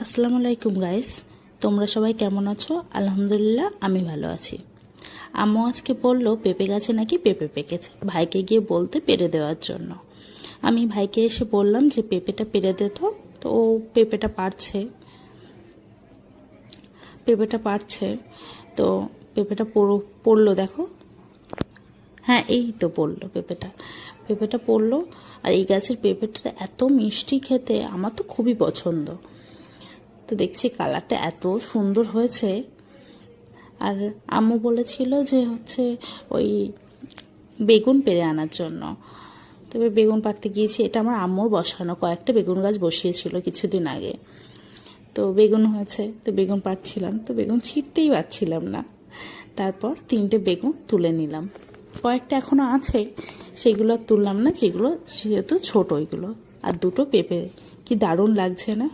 আসসালামু আলাইকুম গাইস, তোমরা সবাই কেমন আছো? আলহামদুলিল্লাহ আমি ভালো আছি। আম্মু আজকে বলল পেঁপে গাছে নাকি পেঁপে পেকেছে, ভাইকে গিয়ে বলতে পেরে দেওয়ার জন্য। আমি ভাইকে এসে বললাম যে পেঁপেটা পেরে দে। তো ও পেঁপেটা পারছে। তো পেঁপেটা পড়লো দেখো। হ্যাঁ, এই তো পড়লো পেঁপেটা পড়লো। আর এই গাছের পেঁপেটা এত মিষ্টি খেতে, আমার তো খুবই পছন্দ। তো দেখছি কালারটা এত সুন্দর হয়েছে। আর আম্মু বলেছিল যে ওই বেগুন পেড়ে আনার জন্য। তবে বেগুন পাড়তে গিয়েছি, এটা আমার আম্মুর বসানো, কয়েকটা বেগুন গাছ বসিয়েছিল কিছুদিন আগে। তো বেগুন হয়েছে, তো বেগুন পাড়ছিলাম, তো বেগুন ছিঁড়তেই পারছিলাম না। তারপর 3টে বেগুন তুলে নিলাম, কয়েকটা এখনো আছে, সেগুলো তুললাম না, যেগুলো যেহেতু ছোট ওইগুলো। আর 2টো পেঁপে, কি দারুণ লাগছে না?